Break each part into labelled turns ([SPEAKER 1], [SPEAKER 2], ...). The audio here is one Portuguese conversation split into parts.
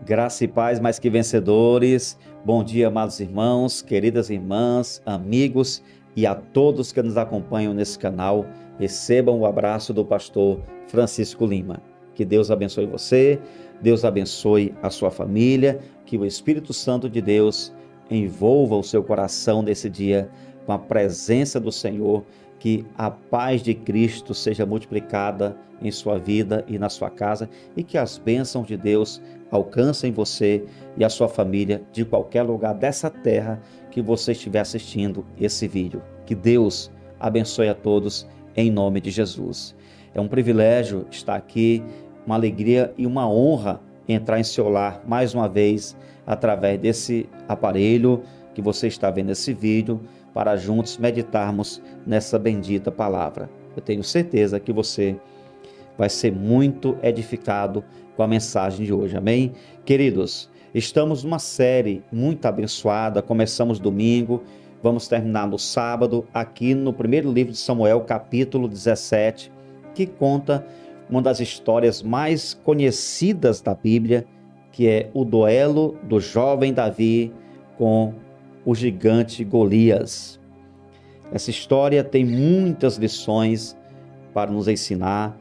[SPEAKER 1] Graça e paz mais que vencedores. Bom dia, amados irmãos, queridas irmãs, amigos e a todos que nos acompanham nesse canal. Recebam o abraço do pastor Francisco Lima. Que Deus abençoe você, Deus abençoe a sua família, que o Espírito Santo de Deus envolva o seu coração nesse dia com a presença do Senhor, que a paz de Cristo seja multiplicada em sua vida e na sua casa e que as bênçãos de Deus alcancem você e a sua família de qualquer lugar dessa terra que você estiver assistindo esse vídeo. Que Deus abençoe a todos em nome de Jesus. É um privilégio estar aqui, uma alegria e uma honra entrar em seu lar mais uma vez através desse aparelho que você está vendo esse vídeo, para juntos meditarmos nessa bendita palavra. Eu tenho certeza que você vai ser muito edificado com a mensagem de hoje, amém? Queridos, estamos numa série muito abençoada, começamos domingo, vamos terminar no sábado, aqui no primeiro livro de Samuel, capítulo 17, que conta uma das histórias mais conhecidas da Bíblia, que é o duelo do jovem Davi com o gigante Golias. Essa história tem muitas lições para nos ensinar.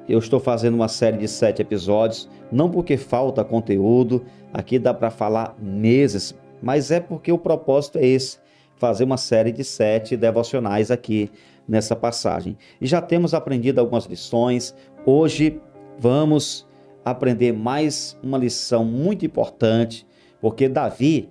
[SPEAKER 1] Eu estou fazendo uma série de 7 episódios, não porque falta conteúdo, aqui dá para falar meses, mas é porque o propósito é esse, fazer uma série de 7 devocionais aqui nessa passagem. E já temos aprendido algumas lições. Hoje vamos aprender mais uma lição muito importante, porque Davi,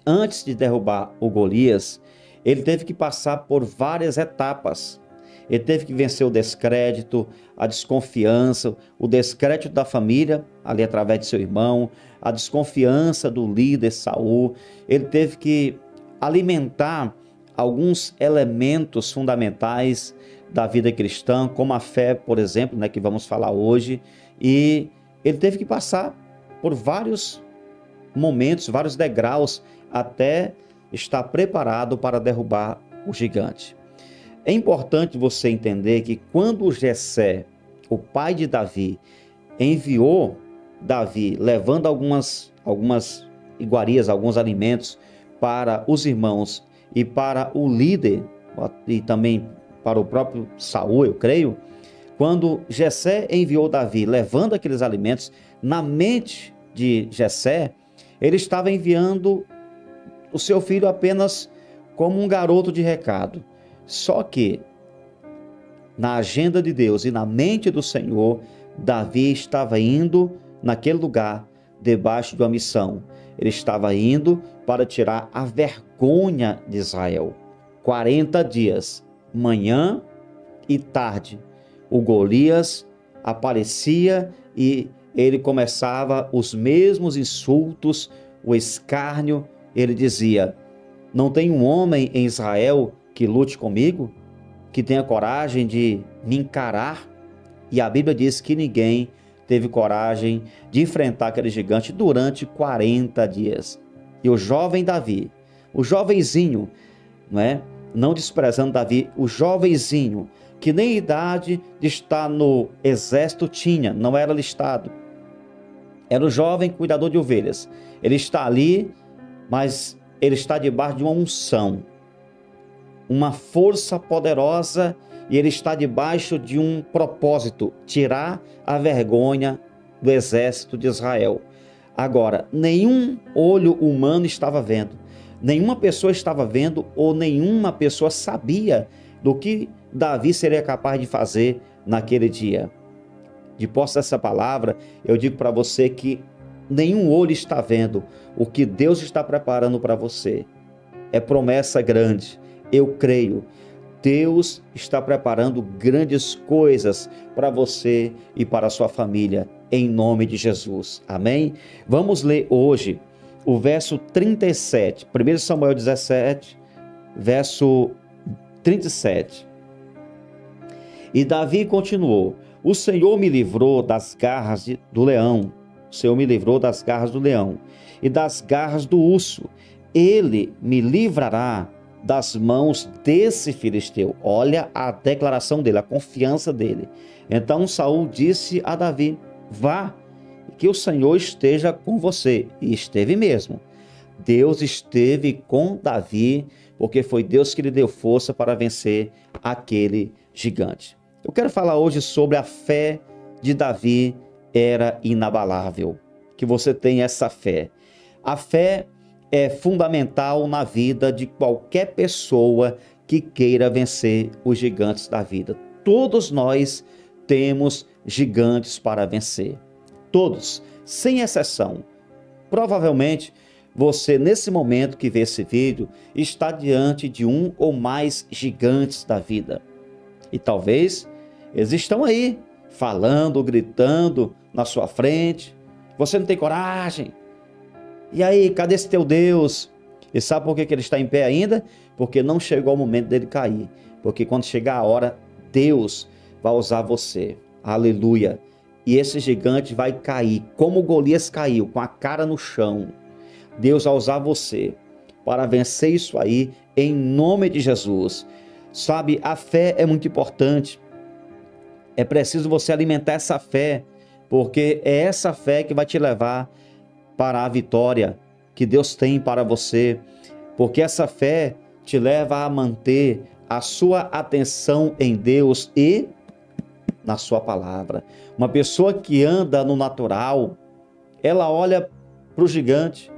[SPEAKER 1] antes de derrubar o Golias, ele teve que passar por várias etapas. Ele teve que vencer o descrédito, a desconfiança, o descrédito da família, ali através de seu irmão, a desconfiança do líder Saul. Ele teve que alimentar alguns elementos fundamentais da vida cristã, como a fé, por exemplo, que vamos falar hoje. E ele teve que passar por vários momentos, vários degraus, até estar preparado para derrubar o gigante. É importante você entender que quando Jessé, o pai de Davi, enviou Davi levando algumas iguarias, alguns alimentos para os irmãos e para o líder e também para o próprio Saul, eu creio, quando Jessé enviou Davi levando aqueles alimentos, na mente de Jessé, ele estava enviando o seu filho apenas como um garoto de recado. Só que, na agenda de Deus e na mente do Senhor, Davi estava indo naquele lugar debaixo de uma missão. Ele estava indo para tirar a vergonha de Israel. 40 dias, manhã e tarde, o Golias aparecia e ele começava os mesmos insultos, o escárnio. Ele dizia: não tem um homem em Israel que lute comigo, que tenha coragem de me encarar? E a Bíblia diz que ninguém teve coragem de enfrentar aquele gigante durante 40 dias. E o jovem Davi, o jovenzinho, não desprezando Davi, o jovenzinho, que nem idade de estar no exército tinha, não era listado. Era o jovem cuidador de ovelhas. Ele está ali, mas ele está debaixo de uma unção, uma força poderosa, e ele está debaixo de um propósito: tirar a vergonha do exército de Israel. Agora, nenhum olho humano estava vendo, nenhuma pessoa estava vendo, ou nenhuma pessoa sabia do que Davi seria capaz de fazer naquele dia. De posse dessa palavra, eu digo para você que nenhum olho está vendo o que Deus está preparando para você. É promessa grande, eu creio. Deus está preparando grandes coisas para você e para a sua família, em nome de Jesus. Amém? Vamos ler hoje o verso 37, 1 Samuel 17, verso 37. E Davi continuou: o Senhor me livrou das garras do leão. O Senhor me livrou das garras do leão e das garras do urso. Ele me livrará das mãos desse filisteu. Olha a declaração dele, a confiança dele. Então Saul disse a Davi: vá, que o Senhor esteja com você. E esteve mesmo. Deus esteve com Davi, porque foi Deus que lhe deu força para vencer aquele gigante. Eu quero falar hoje sobre a fé de Davi era inabalável. Que você tenha essa fé. A fé é fundamental na vida de qualquer pessoa que queira vencer os gigantes da vida. Todos nós temos gigantes para vencer. Todos, sem exceção. Provavelmente, você, nesse momento que vê esse vídeo, está diante de um ou mais gigantes da vida. E talvez eles estão aí, falando, gritando na sua frente. Você não tem coragem. E aí, cadê esse teu Deus? E sabe por que ele está em pé ainda? Porque não chegou o momento dele cair. Porque quando chegar a hora, Deus vai usar você. Aleluia. E esse gigante vai cair, como Golias caiu, com a cara no chão. Deus vai usar você para vencer isso aí, em nome de Jesus. Sabe, a fé é muito importante. É preciso você alimentar essa fé, porque é essa fé que vai te levar para a vitória que Deus tem para você. Porque essa fé te leva a manter a sua atenção em Deus e na sua palavra. Uma pessoa que anda no natural, ela olha para o gigante.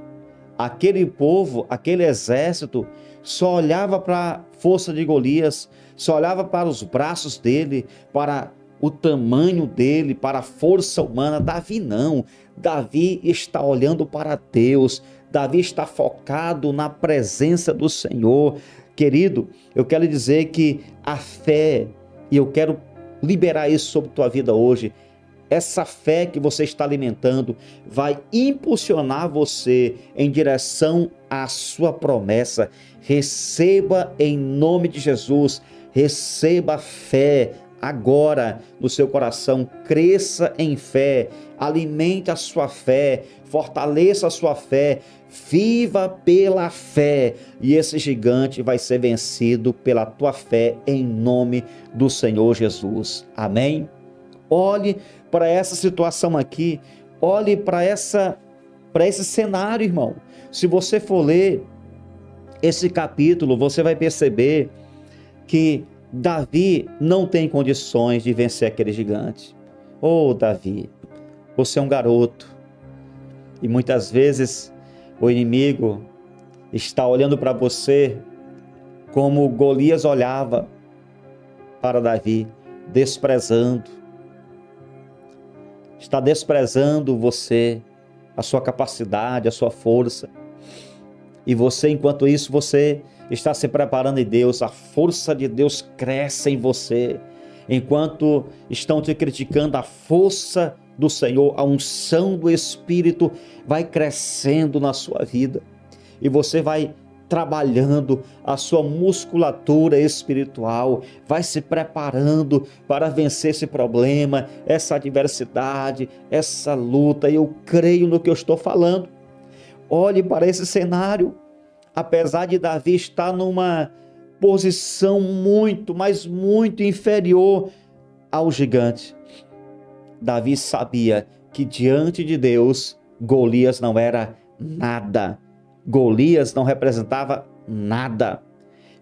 [SPEAKER 1] Aquele povo, aquele exército, só olhava para a força de Golias, só olhava para os braços dele, para o tamanho dele, para a força humana. Davi não. Davi está olhando para Deus. Davi está focado na presença do Senhor. Querido, eu quero dizer que a fé, e eu quero liberar isso sobre a tua vida hoje, essa fé que você está alimentando vai impulsionar você em direção à sua promessa. Receba em nome de Jesus, receba fé agora no seu coração, cresça em fé, alimente a sua fé, fortaleça a sua fé, viva pela fé, e esse gigante vai ser vencido pela tua fé em nome do Senhor Jesus. Amém? Olhe para essa situação aqui, olhe para esse cenário, irmão. Se você for ler esse capítulo, você vai perceber que Davi não tem condições de vencer aquele gigante. Oh, Davi, você é um garoto. E muitas vezes o inimigo está olhando para você como Golias olhava para Davi, desprezando. Está desprezando você, a sua capacidade, a sua força. E você, enquanto isso, você está se preparando em Deus, a força de Deus cresce em você. Enquanto estão te criticando, a força do Senhor, a unção do Espírito vai crescendo na sua vida. E você vai trabalhando a sua musculatura espiritual, vai se preparando para vencer esse problema, essa adversidade, essa luta. E eu creio no que eu estou falando. Olhe para esse cenário. Apesar de Davi estar numa posição muito, mas muito inferior ao gigante, Davi sabia que diante de Deus, Golias não era nada. Golias não representava nada.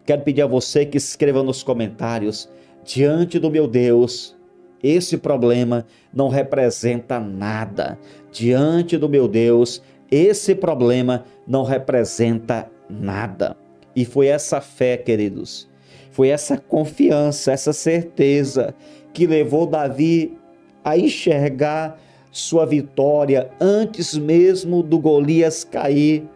[SPEAKER 1] Quero pedir a você que escreva nos comentários: diante do meu Deus, esse problema não representa nada. Diante do meu Deus, esse problema não representa nada. E foi essa fé, queridos, foi essa confiança, essa certeza que levou Davi a enxergar sua vitória antes mesmo do Golias cair.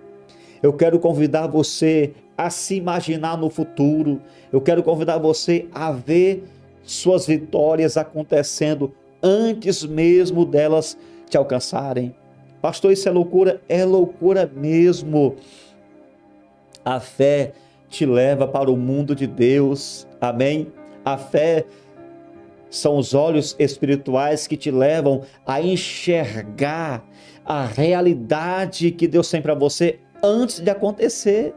[SPEAKER 1] Eu quero convidar você a se imaginar no futuro. Eu quero convidar você a ver suas vitórias acontecendo antes mesmo delas te alcançarem. Pastor, isso é loucura? É loucura mesmo. A fé te leva para o mundo de Deus. Amém? A fé são os olhos espirituais que te levam a enxergar a realidade que Deus tem para você antes de acontecer.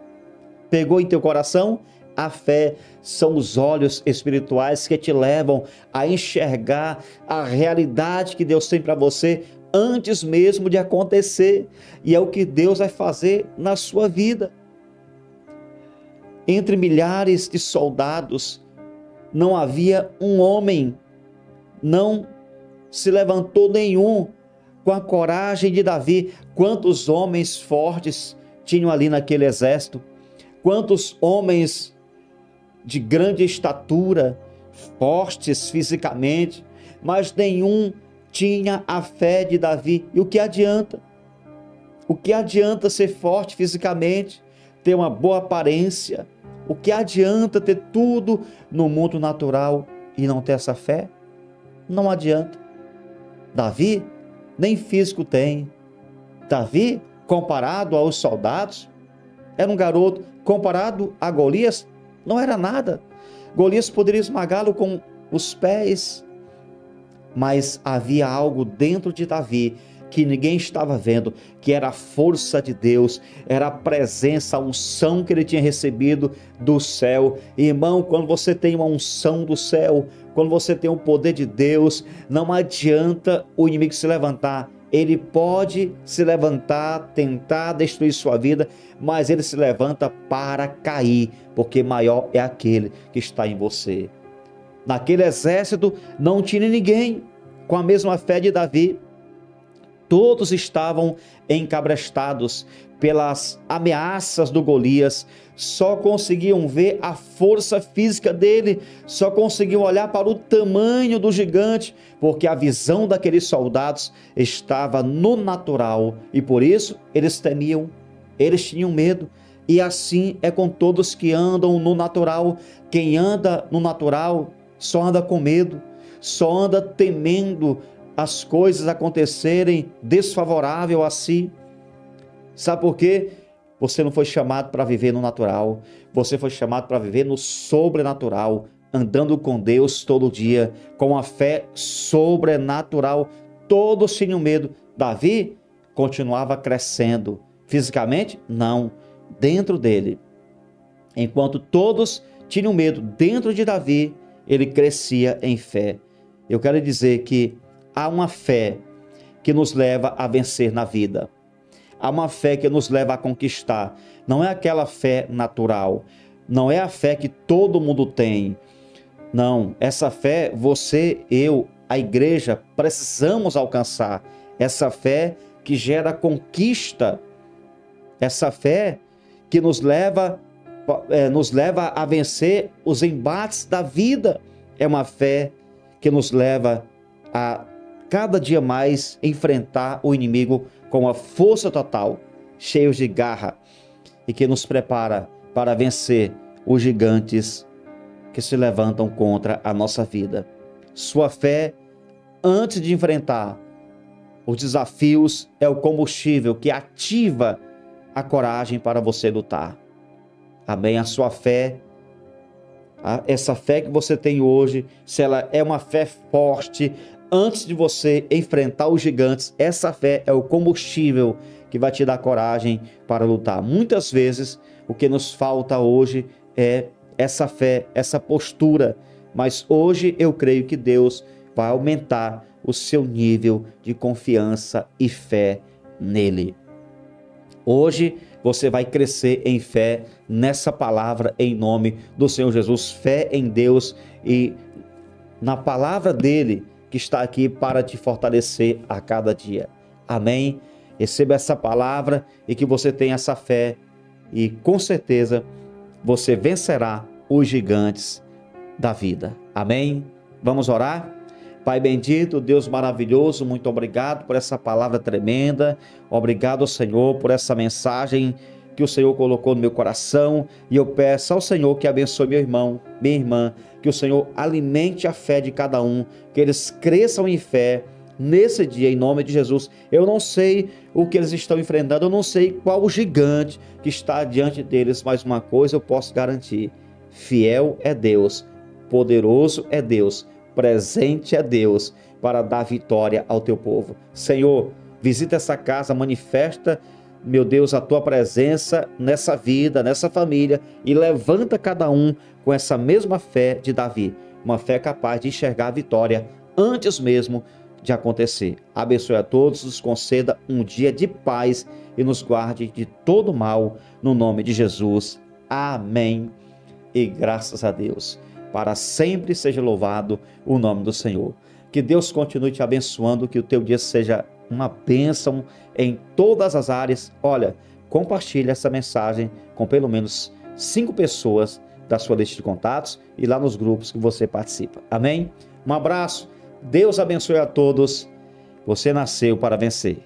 [SPEAKER 1] Pegou em teu coração? A fé são os olhos espirituais que te levam a enxergar a realidade que Deus tem para você antes mesmo de acontecer. E é o que Deus vai fazer na sua vida. Entre milhares de soldados, não havia um homem, não se levantou nenhum com a coragem de Davi. Quantos homens fortes tinham ali naquele exército? Quantos homens de grande estatura, fortes fisicamente, mas nenhum tinha a fé de Davi. E o que adianta? O que adianta ser forte fisicamente, ter uma boa aparência? O que adianta ter tudo no mundo natural e não ter essa fé? Não adianta. Davi nem físico tem. Davi, comparado aos soldados, era um garoto. Comparado a Golias, não era nada. Golias poderia esmagá-lo com os pés, mas havia algo dentro de Davi que ninguém estava vendo, que era a força de Deus, era a presença, a unção que ele tinha recebido do céu. Irmão, quando você tem uma unção do céu, quando você tem o poder de Deus, não adianta o inimigo se levantar. Ele pode se levantar, tentar destruir sua vida, mas ele se levanta para cair, porque maior é aquele que está em você. Naquele exército não tinha ninguém com a mesma fé de Davi. Todos estavam encabrestados pelas ameaças do Golias, só conseguiam ver a força física dele, só conseguiam olhar para o tamanho do gigante, porque a visão daqueles soldados estava no natural, e por isso eles temiam, eles tinham medo. E assim é com todos que andam no natural. Quem anda no natural só anda com medo, só anda temendo as coisas acontecerem desfavorável a si. Sabe por quê? Você não foi chamado para viver no natural, você foi chamado para viver no sobrenatural, andando com Deus todo dia, com a fé sobrenatural. Todos tinham medo. Davi continuava crescendo, fisicamente? Não, dentro dele. Enquanto todos tinham medo, dentro de Davi, ele crescia em fé. Eu quero dizer que há uma fé que nos leva a vencer na vida. Há uma fé que nos leva a conquistar. Não é aquela fé natural. Não é a fé que todo mundo tem. Não, essa fé, você, eu, a igreja, precisamos alcançar. Essa fé que gera conquista. Essa fé que nos leva a vencer os embates da vida. É uma fé que nos leva a cada dia mais enfrentar o inimigo com a força total, cheios de garra, e que nos prepara para vencer os gigantes que se levantam contra a nossa vida. Sua fé, antes de enfrentar os desafios, é o combustível que ativa a coragem para você lutar. Amém? A sua fé, essa fé que você tem hoje, se ela é uma fé forte, antes de você enfrentar os gigantes, essa fé é o combustível que vai te dar coragem para lutar. Muitas vezes o que nos falta hoje é essa fé, essa postura, mas hoje eu creio que Deus vai aumentar o seu nível de confiança e fé nele. Hoje você vai crescer em fé nessa palavra em nome do Senhor Jesus, fé em Deus e na palavra dele que está aqui para te fortalecer a cada dia. Amém? Receba essa palavra e que você tenha essa fé e com certeza você vencerá os gigantes da vida. Amém? Vamos orar? Pai bendito, Deus maravilhoso, muito obrigado por essa palavra tremenda. Obrigado, Senhor, por essa mensagem que o Senhor colocou no meu coração. E eu peço ao Senhor que abençoe meu irmão, minha irmã, que o Senhor alimente a fé de cada um, que eles cresçam em fé nesse dia, em nome de Jesus. Eu não sei o que eles estão enfrentando, eu não sei qual o gigante que está diante deles, mas uma coisa eu posso garantir: fiel é Deus, poderoso é Deus, presente é Deus para dar vitória ao teu povo. Senhor, visita essa casa, manifesta, meu Deus, a tua presença nessa vida, nessa família, e levanta cada um com essa mesma fé de Davi, uma fé capaz de enxergar a vitória antes mesmo de acontecer. Abençoe a todos, nos conceda um dia de paz e nos guarde de todo mal, no nome de Jesus. Amém. E graças a Deus. Para sempre seja louvado o nome do Senhor. Que Deus continue te abençoando, que o teu dia seja uma bênção em todas as áreas. Olha, compartilhe essa mensagem com pelo menos 5 pessoas da sua lista de contatos e lá nos grupos que você participa. Amém? Um abraço. Deus abençoe a todos. Você nasceu para vencer.